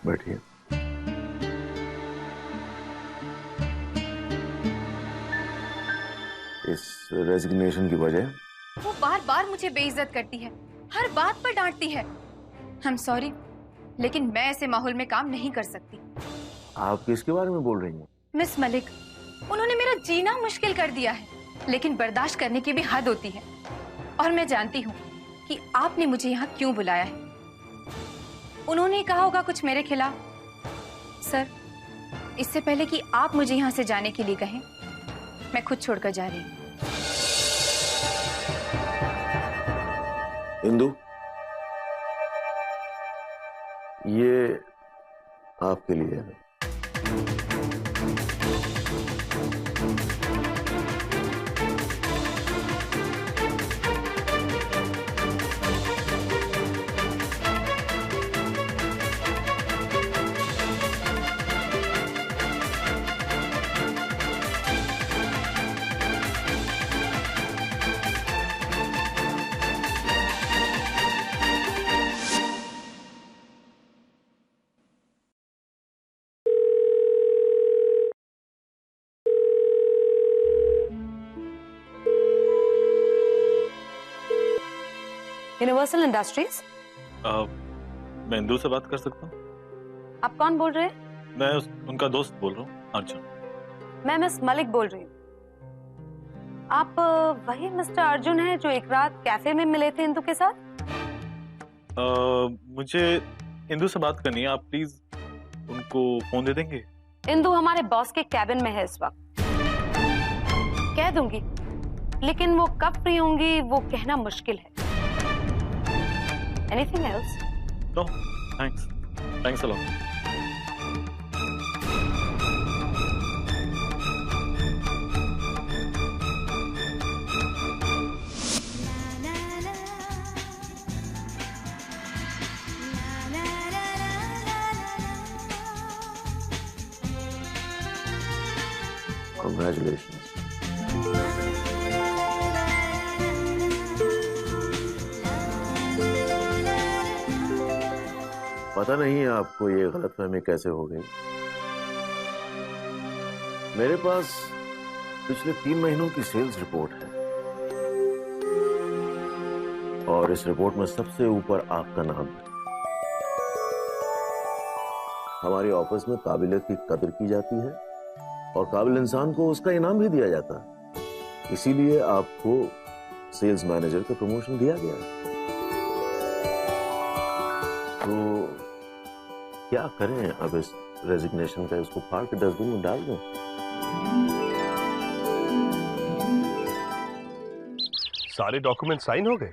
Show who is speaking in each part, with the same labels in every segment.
Speaker 1: बैठिए। इस रेजिग्नेशन की वजह?
Speaker 2: वो बार बार मुझे बेइज्जत करती है, हर बात पर डांटती है। I'm sorry, लेकिन मैं ऐसे माहौल में काम नहीं कर सकती।
Speaker 1: आप किसके बारे में बोल रही हैं?
Speaker 2: मिस मलिक, उन्होंने मेरा जीना मुश्किल कर दिया है, लेकिन बर्दाश्त करने की भी हद होती है। और मैं जानती हूँ कि आपने मुझे यहाँ क्यों बुलाया है। उन्होंने कहा होगा कुछ मेरे खिलाफ। सर, इससे पहले कि आप मुझे यहाँ से जाने के लिए कहें, मैं खुद छोड़कर जा रही हूँ।
Speaker 1: इंदु, ये आपके लिए है।
Speaker 3: Universal industries.
Speaker 4: मैं इंदु से बात कर सकता हूँ?
Speaker 3: आप कौन बोल रहे हैं?
Speaker 4: मैं उनका दोस्त बोल रहा हूँ, अर्जुन।
Speaker 3: मैं मिस मलिक बोल रही हूँ। आप वही मिस्टर अर्जुन हैं जो एक रात कैफे में मिले थे इंदु के साथ?
Speaker 4: मुझे इंदु से बात करनी है, आप प्लीज उनको फोन दे देंगे?
Speaker 3: इंदु हमारे बॉस के कैबिन में है इस वक्त। कह दूंगी, लेकिन वो कब फ्री होंगी वो कहना मुश्किल है। Anything else?
Speaker 4: No, thanks. Thanks a lot.
Speaker 1: Congratulations. पता नहीं आपको ये गलतफहमी कैसे हो गई। मेरे पास पिछले 3 महीनों की सेल्स रिपोर्ट है और इस रिपोर्ट में सबसे ऊपर आपका नाम है। हमारे ऑफिस में काबिलियत की कदर की जाती है और काबिल इंसान को उसका इनाम भी दिया जाता है। इसीलिए आपको सेल्स मैनेजर का प्रमोशन दिया गया है। तो क्या करें अब इस रेजिग्नेशन का? इसको फाड़ के डस्टबिन में डाल दूं?
Speaker 5: सारे डॉक्यूमेंट साइन हो गए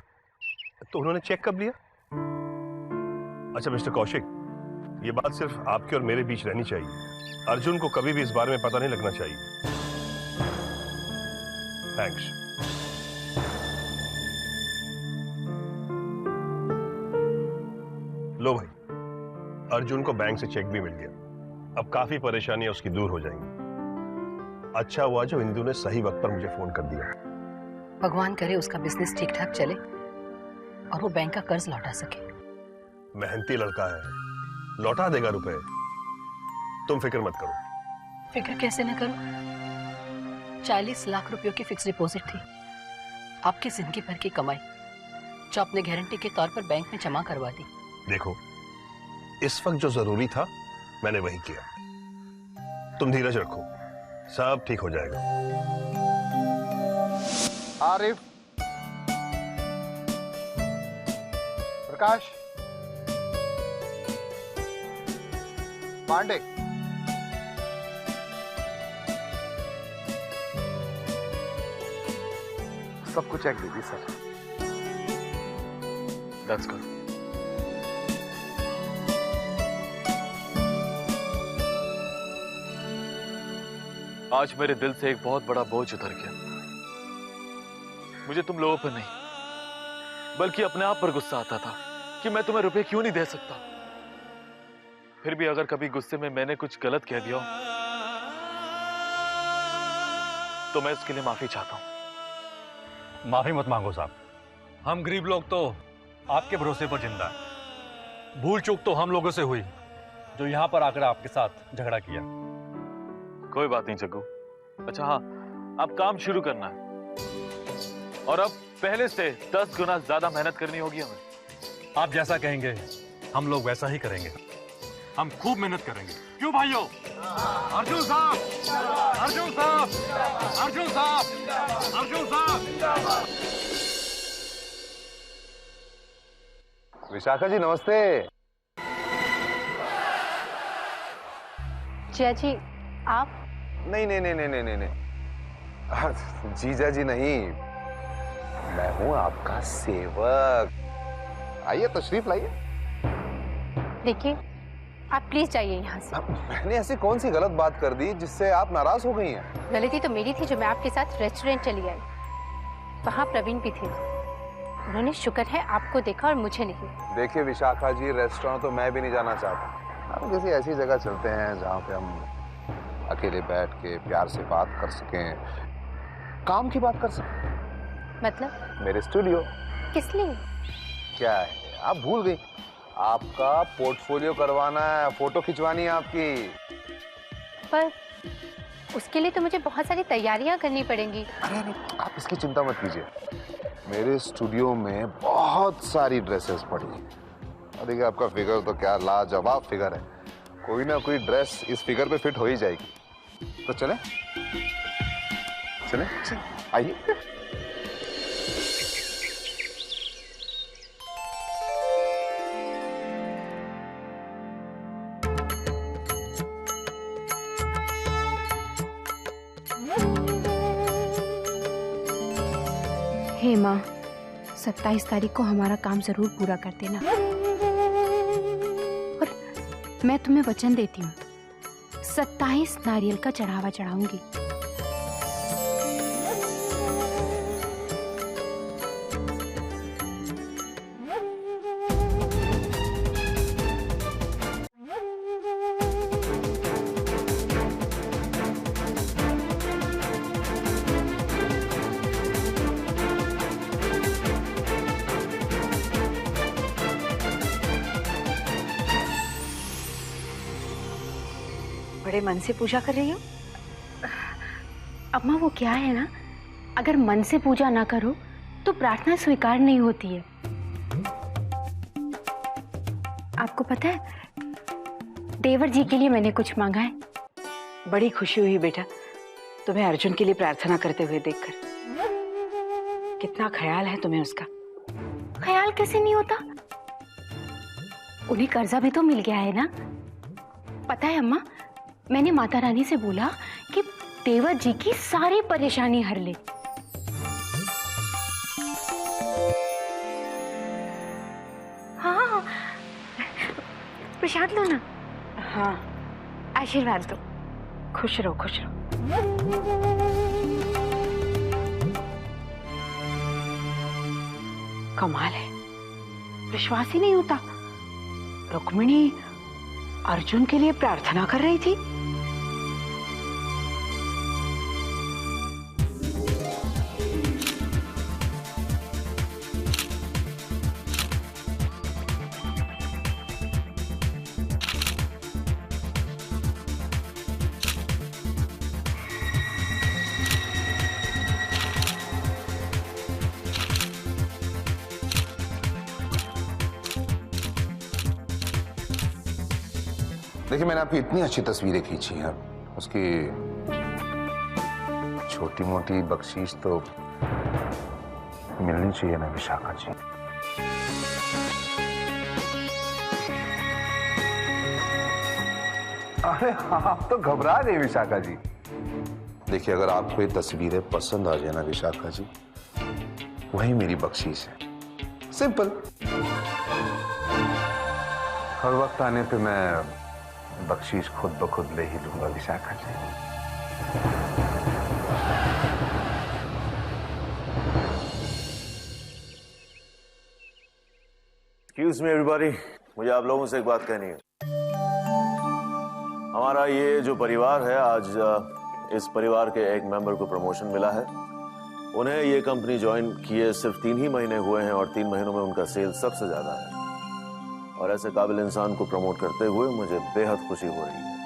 Speaker 5: तो उन्होंने चेक कब लिया? अच्छा मिस्टर कौशिक, ये बात सिर्फ आपके और मेरे बीच रहनी चाहिए। अर्जुन को कभी भी इस बारे में पता नहीं लगना चाहिए। थैंक्स। लो भाई, अर्जुन को बैंक से चेक भी मिल गया। अब काफी परेशानियां उसकी दूर हो जाएंगी। अच्छा हुआ जो इंदु ने सही वक्त पर मुझे फोन कर दिया।
Speaker 6: भगवान करे उसका बिजनेस ठीक ठाक चले और वो बैंक का कर्ज लौटा सके।
Speaker 5: मेहनती लड़का है, लौटा देगा रुपए। तुम फिक्र मत करो।
Speaker 6: फिक्र कैसे न करूं? 40 लाख रुपयों की फिक्स डिपॉजिट थी, आपकी जिंदगी भर की कमाई, जो आपने गारंटी के तौर पर बैंक में जमा करवा दी।
Speaker 5: देखो, इस वक्त जो जरूरी था मैंने वही किया। तुम धीरज रखो, सब ठीक हो जाएगा।
Speaker 7: आरिफ, प्रकाश, पांडे, सब कुछ चेक दीजिए सर।
Speaker 4: That's good. आज मेरे दिल से एक बहुत बड़ा बोझ उतर गया। मुझे तुम लोगों पर नहीं बल्कि अपने आप पर गुस्सा आता था कि मैं तुम्हें रुपए क्यों नहीं दे सकता। फिर भी अगर कभी गुस्से में मैंने कुछ गलत कह दिया तो मैं इसके लिए माफी चाहता हूं।
Speaker 8: माफी मत मांगो साहब, हम गरीब लोग तो आपके भरोसे पर जिंदा हैं। भूल चूक तो हम लोगों से हुई, जो यहाँ पर आकर आपके साथ झगड़ा किया।
Speaker 4: कोई बात नहीं जग्गू। अच्छा हाँ, अब काम शुरू करना है और अब पहले से 10 गुना ज्यादा मेहनत करनी होगी हमें।
Speaker 8: आप जैसा कहेंगे हम लोग वैसा ही करेंगे। हम खूब मेहनत करेंगे, क्यों भाइयों? अर्जुन साहब, अर्जुन साहब, अर्जुन साहब, अर्जुन साहब।
Speaker 7: विशाखा जी नमस्ते।
Speaker 3: जिया जी आप?
Speaker 7: नहीं नहीं नहीं नहीं नहीं नहीं, जीजा जी नहीं, मैं हूं आपका सेवक। आइए तशरीफ लाइए।
Speaker 3: देखिए आप प्लीज जाइए यहाँ से।
Speaker 7: मैंने ऐसी कौन सी गलत बात कर दी जिससे आप नाराज हो गई हैं?
Speaker 3: गलती तो मेरी थी जो मैं आपके साथ रेस्टोरेंट चली आई। वहाँ प्रवीण भी थे, उन्होंने शुक्र है आपको देखा और मुझे नहीं।
Speaker 7: देखिए विशाखा जी, रेस्टोरेंट तो मैं भी नहीं जाना चाहता। हम किसी ऐसी जगह चलते हैं जहाँ पे हम अकेले बैठ के प्यार से बात कर सकें, काम की बात कर सकें।
Speaker 3: मतलब?
Speaker 7: मेरे स्टूडियो।
Speaker 3: किस लिए?
Speaker 7: क्या है, आप भूल गई? आपका पोर्टफोलियो करवाना है, फोटो खिंचवानी है आपकी।
Speaker 3: पर उसके लिए तो मुझे बहुत सारी तैयारियां करनी पड़ेंगी।
Speaker 7: अरे आप इसकी चिंता मत कीजिए, मेरे स्टूडियो में बहुत सारी ड्रेसेस पड़ी हैं। देखिए आपका फिगर तो क्या लाजवाब फिगर है, कोई ना कोई ड्रेस इस फिगर पे फिट हो ही जाएगी। तो चले चले आइए।
Speaker 9: हे माँ, 27 तारीख को हमारा काम जरूर पूरा कर देना। और मैं तुम्हें वचन देती हूँ, 27 नारियल का चढ़ावा चढ़ाऊंगी।
Speaker 6: बड़े मन से पूजा कर रही हो?
Speaker 9: अम्मा वो क्या है ना, अगर मन से पूजा ना करो तो प्रार्थना स्वीकार नहीं होती है। आपको पता है, देवर जी के लिए मैंने कुछ मांगा है।
Speaker 6: बड़ी खुशी हुई बेटा तुम्हें अर्जुन के लिए प्रार्थना करते हुए देखकर। कितना ख्याल है तुम्हें उसका।
Speaker 9: ख्याल कैसे नहीं होता, उन्हें कर्जा भी तो मिल गया है ना। पता है अम्मा, मैंने माता रानी से बोला कि देवर जी की सारी परेशानी हर ले। हाँ, प्रसाद लो ना।
Speaker 6: हाँ,
Speaker 9: आशीर्वाद दो।
Speaker 6: खुश रहो खुश रहो। कमाल है, विश्वास ही नहीं होता, रुक्मिणी अर्जुन के लिए प्रार्थना कर रही थी।
Speaker 7: देखिए मैंने आपकी इतनी अच्छी तस्वीरें खींची हैं, उसकी छोटी मोटी बख्शीश तो मिलनी चाहिए ना विशाखा जी। अरे आप तो घबरा गए विशाखा जी। देखिए अगर आपको ये तस्वीरें पसंद आ जाए ना विशाखा जी, वही मेरी बख्शीश है। सिंपल। हर वक्त आने पे मैं बख्शीश खुद ब खुद ले ही लूंगा Vishakha ji.
Speaker 1: Excuse me everybody, मुझे आप लोगों से एक बात कहनी है। हमारा ये जो परिवार है, आज इस परिवार के एक मेंबर को प्रमोशन मिला है। उन्हें ये कंपनी ज्वाइन किए सिर्फ 3 ही महीने हुए हैं और 3 महीनों में उनका सेल सबसे ज्यादा है। और ऐसे काबिल इंसान को प्रमोट करते हुए मुझे बेहद खुशी हो रही है।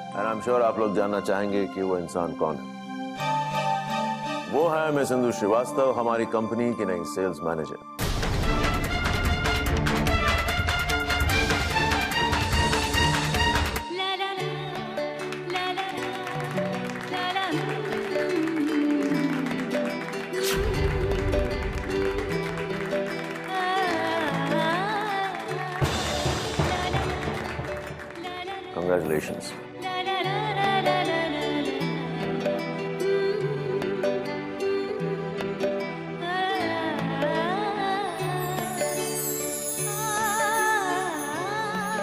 Speaker 1: एंड आई एम श्योर आप लोग जानना चाहेंगे कि वो इंसान कौन है। वो है मिस इंदु श्रीवास्तव, हमारी कंपनी की नई sales manager. Congratulations.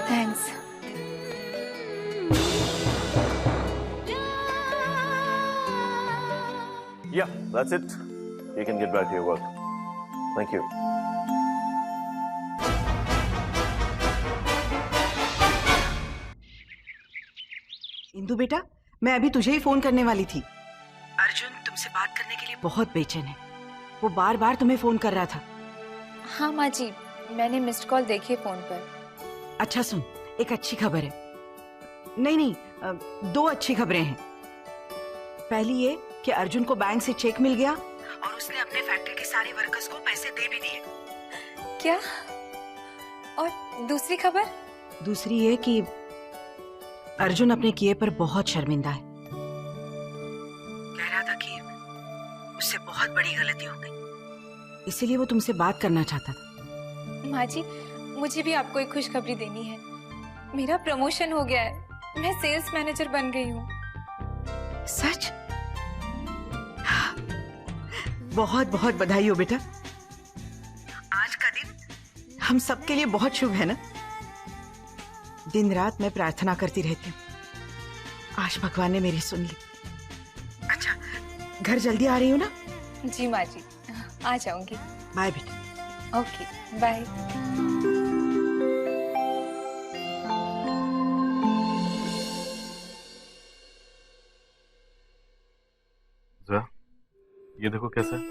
Speaker 2: Thanks.
Speaker 1: Yeah, that's it. You can get back to your work. Thank you.
Speaker 10: Indu बेटा, मैं अभी तुझे ही फोन करने वाली थी। अर्जुन तुमसे बात करने के लिए बहुत बेचैन है। वो बार बार तुम्हें फोन कर रहा था।
Speaker 2: हाँ माँ जी, मैंने मिस्ड कॉल देखी फोन पर।
Speaker 10: अच्छा सुन, एक अच्छी खबर है। नहीं, दो अच्छी खबरें हैं। पहली ये कि अर्जुन को बैंक से चेक मिल गया और उसने अपने फैक्ट्री के सारे वर्कर्स को पैसे दे भी दिए।
Speaker 2: क्या? और दूसरी खबर?
Speaker 10: दूसरी ये कि अर्जुन अपने किए पर बहुत शर्मिंदा है। कह रहा था कि उससे बहुत बड़ी गलती हो गई, इसीलिए वो तुमसे बात करना चाहता था।
Speaker 2: माँ जी, मुझे भी आपको एक खुशखबरी देनी है। मेरा प्रमोशन हो गया है, मैं सेल्स मैनेजर बन गई हूँ।
Speaker 10: सच? बहुत बहुत बधाई हो बेटा। आज का दिन हम सबके लिए बहुत शुभ है ना। दिन रात मैं प्रार्थना करती रहती हूँ, आज भगवान ने मेरी सुन ली। अच्छा, घर जल्दी आ रही हो ना?
Speaker 2: जी माँ जी, आ जाऊंगी।
Speaker 10: बाय बेटा।
Speaker 2: Okay, bye.
Speaker 4: ये देखो कैसा है?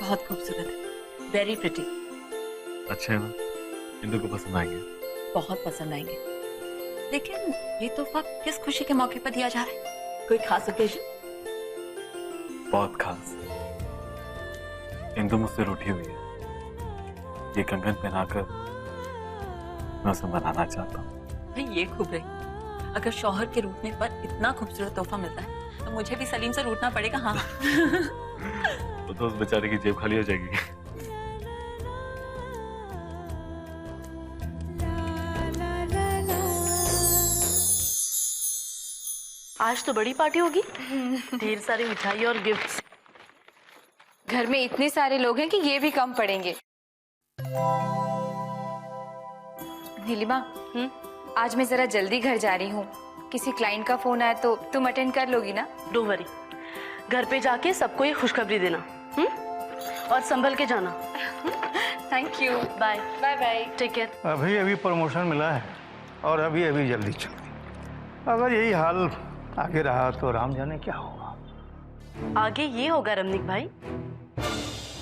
Speaker 6: बहुत खूबसूरत है, वेरी प्रिटी।
Speaker 4: अच्छे है ना? इंदु को पसंद आएंगे।
Speaker 6: बहुत पसंद आएंगे। लेकिन ये तोहफा किस खुशी के मौके पर दिया जा रहा है? कोई खास ओकेजन?
Speaker 4: बहुत खास। इंदु मुझसे रूठी हुई है। ये कंगन पहनाकर मैं उसे मनाना चाहता हूँ।
Speaker 6: ये खूब रही। अगर शौहर के रूठने पर इतना खूबसूरत तोहफा मिलता है तो मुझे भी सलीम से रूठना पड़ेगा। हाँ।
Speaker 4: तो उस बेचारे की जेब खाली हो जाएगी।
Speaker 6: आज तो बड़ी पार्टी होगी। ढेर सारी मिठाई और गिफ्ट्स।
Speaker 2: घर में इतने सारे लोग हैं कि ये भी कम पड़ेंगे। नीलिमा, आज मैं जरा जल्दी घर जा रही हूँ। किसी क्लाइंट का फोन आया तो तुम अटेंड कर लोगी ना?
Speaker 11: डोंट वरी, घर पे जाके सबको ये खुशखबरी देना। और संभल के जाना।
Speaker 2: Thank you.
Speaker 11: Bye
Speaker 2: bye bye.
Speaker 11: Take care.
Speaker 12: अभी अभी प्रमोशन मिला है और अभी अभी जल्दी चल रही। अगर यही हाल आगे रहा तो राम जाने क्या होगा।
Speaker 11: आगे ये होगा रमनीक भाई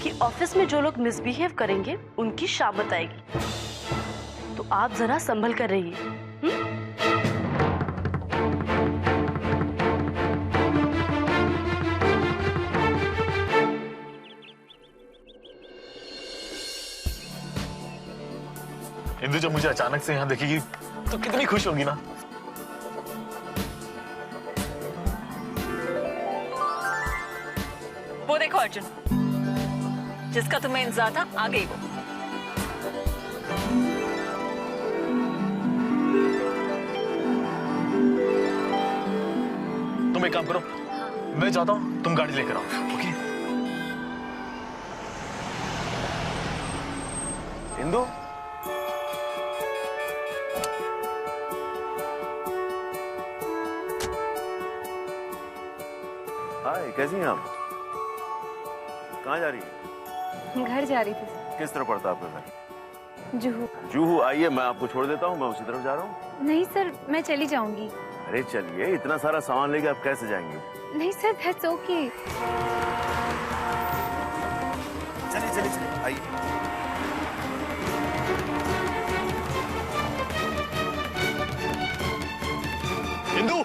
Speaker 11: कि ऑफिस में जो लोग मिसबिहेव करेंगे उनकी शामत आएगी। तो आप जरा संभल कर रहिए।
Speaker 4: इंदु जब मुझे अचानक से यहाँ देखेगी तो कितनी खुश होगी ना।
Speaker 6: वो देखो अर्जुन, जिसका तुम्हें इंतजार था आ गई वो।
Speaker 4: तुम एक काम करो, मैं जाता हूँ, तुम गाड़ी लेकर आओ। ओके?
Speaker 1: इंदु, हाय, कैसी हैं आप? कहाँ जा रही है?
Speaker 2: घर जा रही थी।
Speaker 1: किस तरफ पड़ता है आपका घर?
Speaker 2: जुहू।
Speaker 1: जुहू, आइए मैं आपको छोड़ देता हूँ, मैं उसी तरफ जा रहा हूँ।
Speaker 2: नहीं सर, मैं चली जाऊंगी।
Speaker 1: अरे चलिए, इतना सारा सामान लेके आप कैसे जाएंगे?
Speaker 2: नहीं सर, दैट्स ओके।
Speaker 1: चलिए चलिए चलिए, आइए।
Speaker 5: सिंधु,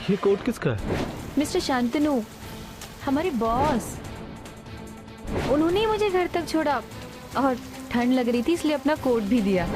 Speaker 4: ये कोट किसका है?
Speaker 9: मिस्टर शांतनु, हमारे बॉस, उन्होंने ही मुझे घर तक छोड़ा और ठंड लग रही थी इसलिए अपना कोट भी दिया।